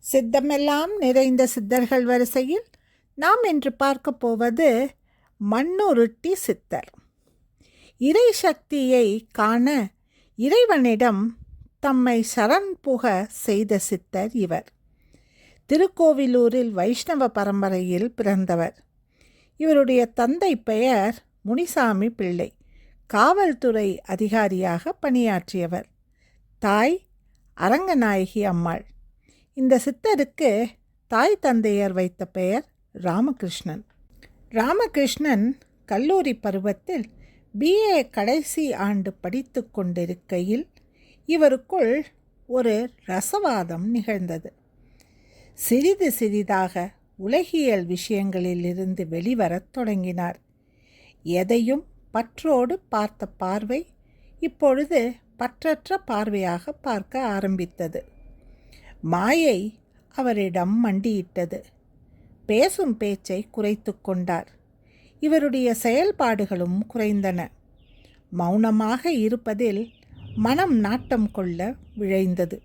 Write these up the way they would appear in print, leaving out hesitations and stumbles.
சித்தமெல்லாம் நிறைந்த சித்தர்கள் வரிசையில் நாம் இன்று பார்க்க போவது மண்ணுருட்டி சித்தர். இறை சக்தியை காண இறைவனிடம் தம்மை சரண் புக செய்த சித்தர் இவர். திருக்கோவிலூரில் வைஷ்ணவ பரம்பரையில் பிறந்தவர். இவருடைய தந்தை பெயர் முனிசாமி பிள்ளை, காவல்துறை அதிகாரியாக பணியாற்றியவர். தாய் அரங்கநாயகி அம்மாள். இந்த சித்தருக்கு தாய் தந்தையர் வைத்த பெயர் ராமகிருஷ்ணன். ராமகிருஷ்ணன் கல்லூரி பருவத்தில் பிஏ கடைசி ஆண்டு படித்து கொண்டிருக்கையில் இவருக்குள் ஒரு ரசவாதம் நிகழ்ந்தது. சிறிது சிறிதாக உலகியல் விஷயங்களிலிருந்து வெளிவரத் தொடங்கினார். எதையும் பற்றோடு பார்த்த பார்வை இப்பொழுது பற்றற்ற பார்வையாக பார்க்க ஆரம்பித்தது. மாயை அவரிடம் மண்டியிட்டது. பேசும் பேச்சை குறைத்து கொண்டார். இவருடைய செயல்பாடுகளும் குறைந்தன. மௌனமாக இருப்பதில் மனம் நாட்டம் கொள்ள விழைந்தது.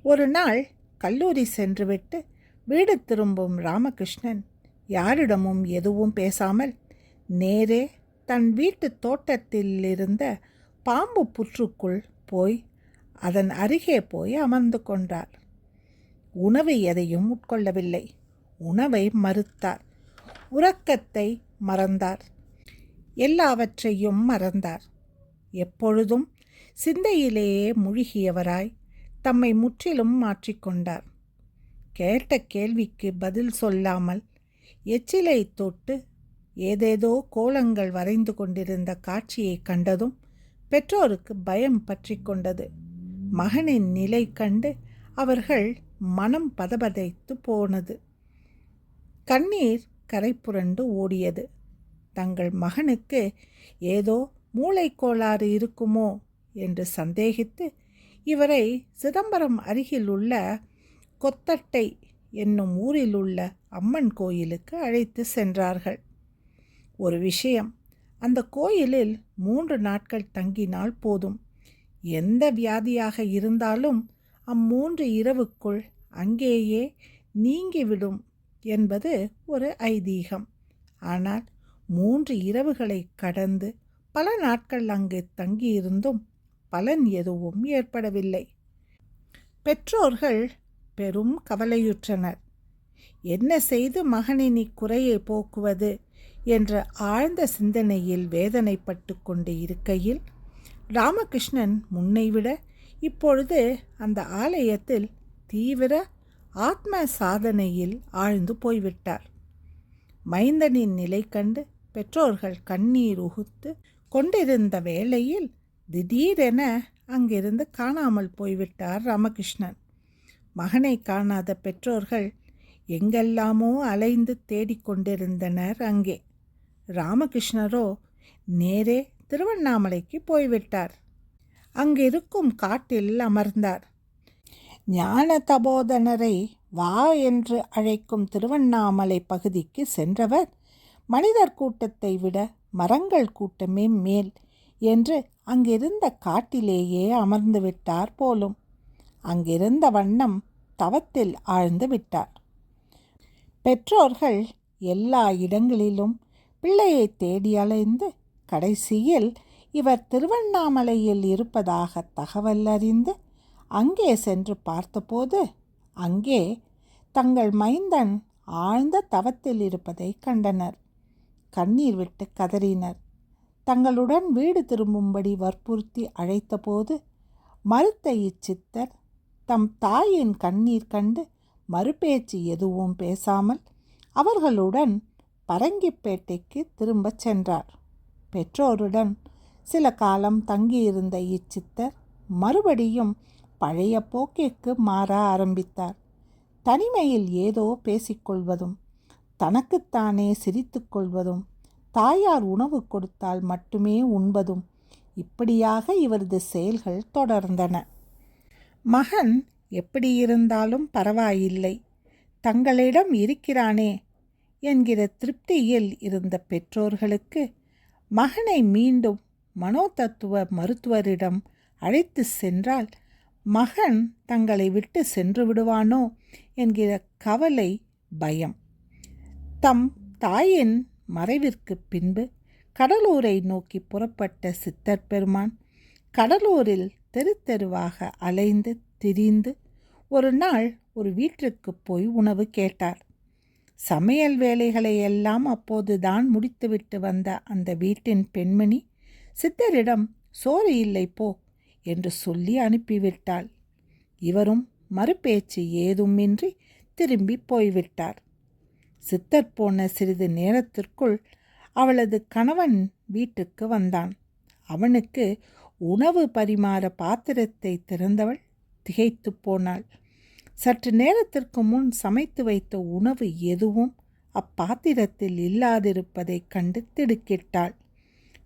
ஒரு நாள் கல்லூரி சென்றுவிட்டு வீடு திரும்பும் ராமகிருஷ்ணன் யாரிடமும் எதுவும் பேசாமல் நேரே தன் வீட்டு தோட்டத்தில் இருந்த பாம்பு புற்றுக்குள் போய் அதன் அருகே போய் அமர்ந்து கொண்டார். உணவு எதையும் உட்கொள்ளவில்லை. உணவை மறுத்தார். உறக்கத்தை மறந்தார். எல்லாவற்றையும் மறந்தார். எப்பொழுதும் சிந்தையிலேயே மூழ்கியவராய் தம்மை முற்றிலும் மாற்றிக்கொண்டார். கேட்ட கேள்விக்கு பதில் சொல்லாமல் எச்சிலை தொட்டு ஏதேதோ கோலங்கள் வரைந்து கொண்டிருந்த காட்சியை கண்டதும் பெற்றோருக்கு பயம் பற்றி கொண்டது. மகனின் நிலை கண்டு அவர்கள் மனம் பதபதைத்து போனது. கண்ணீர் கரை புரண்டு ஓடியது. தங்கள் மகனுக்கு ஏதோ மூளைக்கோளாறு இருக்குமோ என்று சந்தேகித்து இவரை சிதம்பரம் அருகில் உள்ள கொத்தட்டை என்னும் ஊரில் உள்ள அம்மன் கோயிலுக்கு அழைத்து சென்றார்கள். ஒரு விஷயம், அந்த கோயிலில் 3 நாட்கள் தங்கினால் போதும். எந்த வியாதியாக இருந்தாலும் 3 இரவுக்குள் அங்கேயே நீங்கிவிடும் என்பது ஒரு ஐதீகம். ஆனால் 3 இரவுகளை கடந்து பல நாட்கள் அங்கு தங்கியிருந்தும் பலன் எதுவும் ஏற்படவில்லை. பெற்றோர்கள் பெரும் கவலையுற்றனர். என்ன செய்து மகனின் இக்குறையை போக்குவது என்ற ஆழ்ந்த சிந்தனையில் வேதனைப்பட்டு கொண்டு இருக்கையில் ராமகிருஷ்ணன் முன்னைவிட இப்பொழுது அந்த ஆலயத்தில் தீவிர ஆத்ம சாதனையில் ஆழ்ந்து போய்விட்டார். மைந்தனின் நிலை கண்டு பெற்றோர்கள் கண்ணீர் உகுத்து கொண்டிருந்த வேளையில் திடீரென அங்கிருந்து காணாமல் போய்விட்டார் ராமகிருஷ்ணன். மகனை காணாத பெற்றோர்கள் எங்கெல்லாமோ அலைந்து தேடிக்கொண்டிருந்தனர். அங்கே ராமகிருஷ்ணரோ நேரே திருவண்ணாமலைக்கு போய்விட்டார். அங்கிருக்கும் காட்டில் அமர்ந்தார். ஞான தபோதனரை வா என்று அழைக்கும் திருவண்ணாமலை பகுதிக்கு சென்றவர் மனிதர் கூட்டத்தை விட மரங்கள் கூட்டமே மேல் என்று அங்கிருந்த காட்டிலேயே அமர்ந்து விட்டார் போலும். அங்கிருந்த வண்ணம் தவத்தில் ஆழ்ந்து விட்டார். பெற்றோர்கள் எல்லா இடங்களிலும் பிள்ளையை தேடி அலைந்து கடைசியில் இவர் திருவண்ணாமலையில் இருப்பதாக தகவல் அறிந்து அங்கே சென்று பார்த்தபோது அங்கே தங்கள் மைந்தன் ஆழ்ந்த தவத்தில் இருப்பதை கண்டனர். கண்ணீர் விட்டு கதறினர். தங்களுடன் வீடு திரும்பும்படி வற்புறுத்தி அழைத்தபோது மறுத்த இச்சித்தர் தம் தாயின் கண்ணீர் கண்டு மறுபேச்சு எதுவும் பேசாமல் அவர்களுடன் பரங்கிப்பேட்டைக்கு திரும்பச் சென்றார். பெற்றோருடன் சில காலம் தங்கியிருந்த இச்சித்தர் மறுபடியும் பழைய போக்கிற்கு மாற ஆரம்பித்தார். தனிமையில் ஏதோ பேசிக்கொள்வதும் தனக்குத்தானே சிரித்து கொள்வதும் தாயார் உணவு கொடுத்தால் மட்டுமே உண்பதும் இப்படியாக இவரது செயல்கள் தொடர்ந்தன. மகன் எப்படி இருந்தாலும் பரவாயில்லை, தங்களிடம் இருக்கிறானே என்கிற திருப்தியில் இருந்த பெற்றோர்களுக்கு மகனை மீண்டும் மனோதத்துவ மருத்துவரிடம் அழைத்து சென்றால் மகன் தங்களை விட்டு சென்று விடுவானோ என்கிற கவலை, பயம். தம் தாயின் மறைவிற்கு பின்பு கடலூரை நோக்கி புறப்பட்ட சித்தர் பெருமான் கடலூரில் தெரு தெருவாக அலைந்து திரிந்து ஒரு நாள் ஒரு வீட்டிற்கு போய் உணவு கேட்டார். சமையல் வேலைகளை எல்லாம் அப்போதுதான் முடித்துவிட்டு வந்த அந்த வீட்டின் பெண்மணி சித்தரிடம் சோறு இல்லை போ என்று சொல்லி அனுப்பிவிட்டாள். இவரும் மறுபேச்சு ஏதுமின்றி திரும்பி போய்விட்டார். சித்தர் போன சிறிது நேரத்திற்குள் அவளது கணவன் வீட்டுக்கு வந்தான். அவனுக்கு உணவு பரிமாற பாத்திரத்தை திறந்தவள் திகைத்து போனாள். சற்று நேரத்திற்கு முன் சமைத்து வைத்த உணவு எதுவும் அப்பாத்திரத்தில் இல்லாதிருப்பதைக் கண்டு திடுக்கிட்டாள்.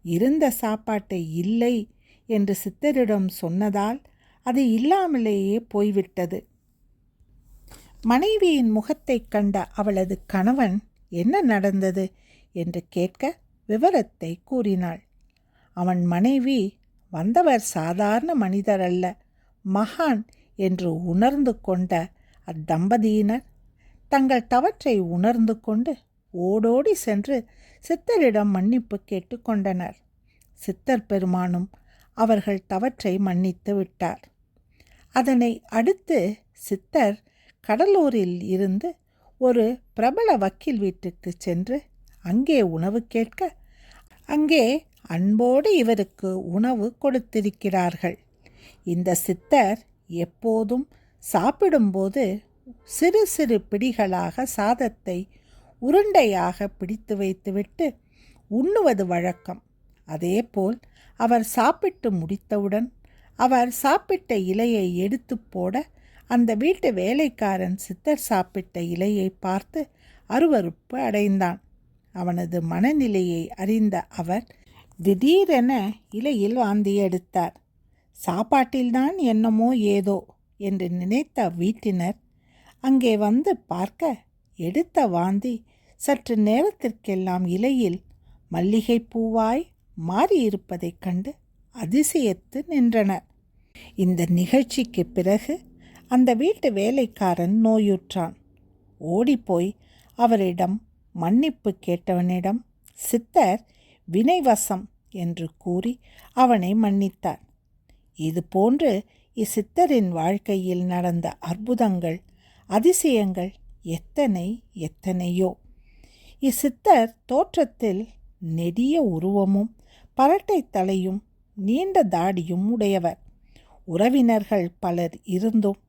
இருந்த சாப்பாட்டை இல்லை என்று சித்தரிடம் சொன்னதால் அது இல்லாமலேயே போய்விட்டது. மனைவியின் முகத்தைக் கண்ட அவளது கணவன் என்ன நடந்தது என்று கேட்க விவரத்தை கூறினாள். அவன் மனைவி, வந்தவர் சாதாரண மனிதர் அல்ல, மகான் என்று உணர்ந்து கொண்ட அத்தம்பதியினர் தங்கள் தவற்றை உணர்ந்து கொண்டு ஓடோடி சென்று சித்தரிடம் மன்னிப்பு கேட்டுக்கொண்டனர். சித்தர் பெருமானும் அவர்கள் தவற்றை மன்னித்து விட்டார். அதனை அடுத்து சித்தர் கடலூரில் இருந்து ஒரு பிரபல வக்கீல் வீட்டுக்கு சென்று அங்கே உணவு கேட்க அங்கே அன்போடு இவருக்கு உணவு கொடுத்திருக்கிறார்கள். இந்த சித்தர் எப்போதும் சாப்பிடும்போது சிறு சிறு பிடிகளாக சாதத்தை உருண்டையாக பிடித்து வைத்துவிட்டு உண்ணுவது வழக்கம். அதேபோல் அவர் சாப்பிட்டு முடித்தவுடன் அவர் சாப்பிட்ட இலையை எடுத்து போட அந்த வீட்டு வேலைக்காரன் சித்தர் சாப்பிட்ட இலையை பார்த்து அருவருப்பு அடைந்தான். அவனது மனநிலையை அறிந்த அவர் திடீரென இலையில் வாந்தி எடுத்தார். சாப்பாட்டில்தான் என்னமோ ஏதோ என்று நினைத்த வீட்டினர் அங்கே வந்து பார்க்க எடுத்த வாந்தி சற்று நேரத்திற்கெல்லாம் இலையில் மல்லிகை பூவாய் மாறியிருப்பதைக் கண்டு அதிசயத்து நின்றனர். இந்த நிகழ்ச்சிக்கு பிறகு அந்த வீட்டு வேலைக்காரன் நோயுற்றான். ஓடிப்போய் அவரிடம் மன்னிப்பு கேட்டவனிடம் சித்தர் வினைவசம் என்று கூறி அவனை மன்னித்தார். இதுபோன்று இச்சித்தரின் வாழ்க்கையில் நடந்த அற்புதங்கள், அதிசயங்கள் எத்தனை எத்தனையோ. இச்சித்தர் தோற்றத்தில் நெடிய உருவமும் பரட்டை தலையும் நீண்ட தாடியும் உடையவர். உறவினர்கள் பலர் இருந்தும்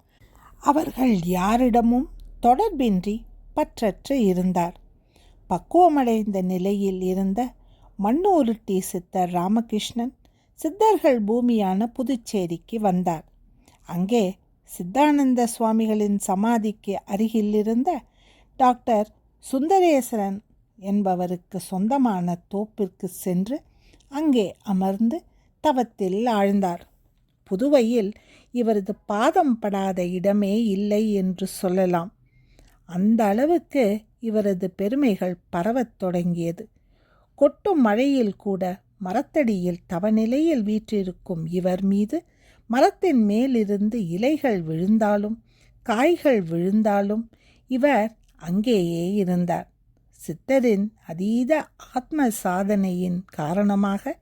அவர்கள் யாரிடமும் தொடர்பின்றி பற்றற்று இருந்தார். பக்குவமடைந்த நிலையில் இருந்த மண்ணூருட்டி சித்தர் ராமகிருஷ்ணன் சித்தர்கள் பூமியான புதுச்சேரிக்கு வந்தார். அங்கே சித்தானந்த சுவாமிகளின் சமாதிக்கு அருகில் இருந்த டாக்டர் சுந்தரேசரன் என்பவருக்கு சொந்தமான தோப்பிற்கு சென்று அங்கே அமர்ந்து தவத்தில் ஆழ்ந்தார். புதுவையில் இவரது பாதம் படாத இடமே இல்லை என்று சொல்லலாம். அந்த அளவுக்கு இவரது பெருமைகள் பரவத் தொடங்கியது. கொட்டும் மழையில் கூட மரத்தடியில் தவநிலையில் வீற்றிருக்கும் இவர் மீது மரத்தின் மேலிருந்து இலைகள் விழுந்தாலும் காய்கள் விழுந்தாலும் இவர் அங்கேயே இருந்தார். சித்தரின் அதீத ஆத்ம சாதனையின் காரணமாக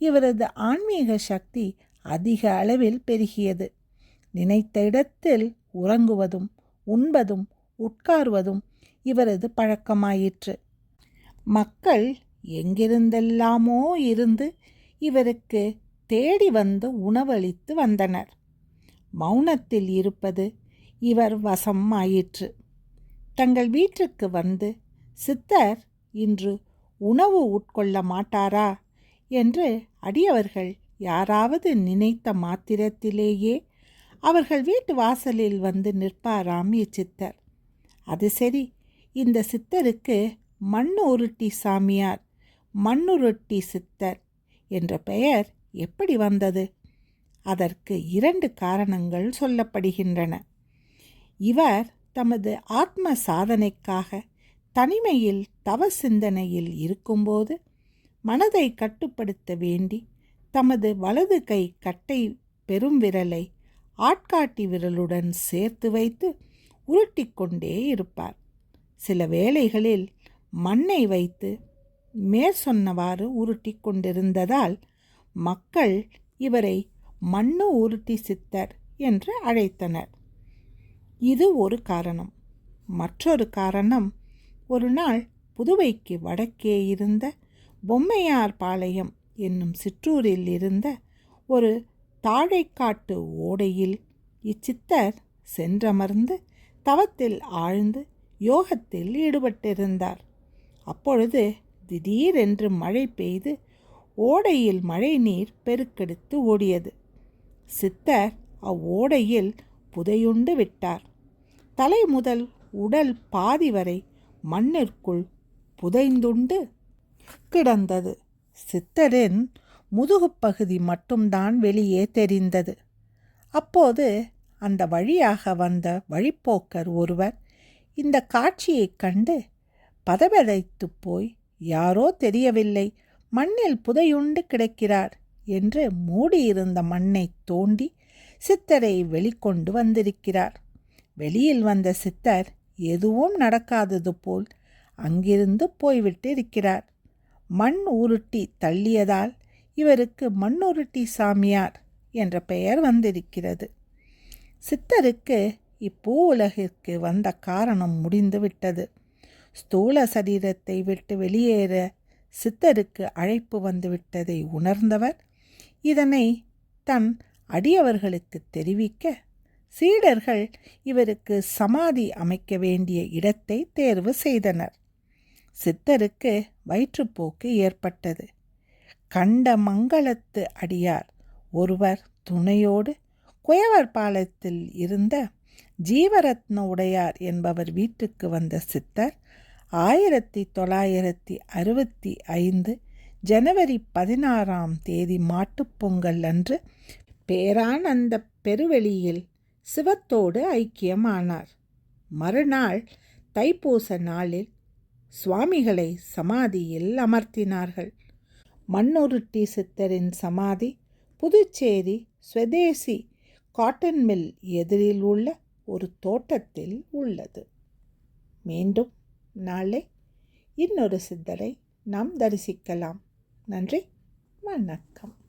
இவரது ஆன்மீக சக்தி அதிக அளவில் பெருகியது. நினைத்த இடத்தில் உறங்குவதும் உண்பதும் உட்காருவதும் இவரது பழக்கமாயிற்று. மக்கள் எங்கிருந்தெல்லாமோ இருந்து இவருக்கு தேடி வந்து உணவளித்து வந்தனர். மௌனத்தில் இருப்பது இவர் வசம் ஆயிற்று. தங்கள் வீட்டுக்கு வந்து சித்தர் இன்று உணவு உட்கொள்ள மாட்டாரா என்று அடியவர்கள் யாராவது நினைத்த மாத்திரத்திலேயே அவர்கள் வீட்டு வாசலில் வந்து நிற்பாராம் இச்சித்தர். அது சரி, இந்த சித்தருக்கு மண்ணுருட்டி சாமியார், மண்ணுருட்டி சித்தர் என்ற பெயர் எப்படி வந்தது? அதற்கு 2 காரணங்கள் சொல்லப்படுகின்றன. இவர் தமது ஆத்ம சாதனைக்காக தனிமையில் தவ சிந்தனையில் இருக்கும்போது மனதை கட்டுப்படுத்த வேண்டி தமது வலது கை கட்டை பெரும் விரலை ஆட்காட்டி விரலுடன் சேர்த்து வைத்து உருட்டி கொண்டே இருப்பார். சில வேளைகளில் மண்ணை வைத்து மேற்சொன்னவாறு உருட்டி கொண்டிருந்ததால் மக்கள் இவரை மண்ணு உருட்டி சித்தர் என்று அழைத்தனர். இது ஒரு காரணம். மற்றொரு காரணம், ஒரு நாள் புதுவைக்கு வடக்கே இருந்த பொம்மையார் பாளையம் என்னும் சிற்றூரில் இருந்த ஒரு தாழைக்காட்டு ஓடையில் இச்சித்தர் சென்றமர்ந்து தவத்தில் ஆழ்ந்து யோகத்தில் ஈடுபட்டிருந்தார். அப்பொழுது திடீரென்று மழை பெய்து ஓடையில் மழை நீர் பெருக்கெடுத்து ஓடியது. சித்தர் அவ்வோடையில் புதையுண்டு விட்டார். தலை முதல் உடல் பாதி வரை மண்ணிற்குள் புதைந்துண்டு கிடந்தது. சித்தரின் முதுகுப்பகுதி மட்டும்தான் வெளியே தெரிந்தது. அப்போது அந்த வழியாக வந்த வழிப்போக்கர் ஒருவர் இந்த காட்சியைக் கண்டு பதபதைத்து போய், யாரோ தெரியவில்லை, மண்ணில் புதையுண்டு கிடக்கிறார் என்று மூடியிருந்த மண்ணை தோண்டி சித்தரை வெளிக்கொண்டு வந்திருக்கிறார். வெளியில் வந்த சித்தர் எதுவும் நடக்காதது போல் அங்கிருந்து போய்விட்டு இருக்கிறார். மண் உருட்டி தள்ளியதால் இவருக்கு மண்ணுருட்டி சாமியார் என்ற பெயர் வந்திருக்கிறது. சித்தருக்கு இப்பூ உலகிற்கு வந்த காரணம் முடிந்துவிட்டது. ஸ்தூல சரீரத்தை விட்டு வெளியேற சித்தருக்கு அழைப்பு வந்துவிட்டதை உணர்ந்தவர் இதனை தன் அடியவர்களுக்கு தெரிவிக்க, சீடர்கள் இவருக்கு சமாதி அமைக்க வேண்டிய இடத்தை தேர்வு செய்தனர். சித்தருக்கு வயிற்றுப்போக்கு ஏற்பட்டது. கண்ட மங்களத்து அடியார் ஒருவர் துணையோடு குயவர் பாலத்தில் இருந்த ஜீவரத்ன உடையார் என்பவர் வீட்டுக்கு வந்த சித்தர் 1965 ஜனவரி 16 மாட்டுப்பொங்கல் அன்று பேரானந்த பெருவெளியில் சிவத்தோடு ஐக்கியமானார். மறுநாள் தைப்பூச நாளில் சுவாமிகளை சமாதியில் அமர்த்தினார்கள். மண்ணுருட்டி சித்தரின் சமாதி புதுச்சேரி ஸ்வதேசி காட்டன் மில் எதிரில் உள்ள ஒரு தோட்டத்தில் உள்ளது. மீண்டும் நாளை இன்னொரு சித்தரை நாம் தரிசிக்கலாம். நன்றி, வணக்கம்.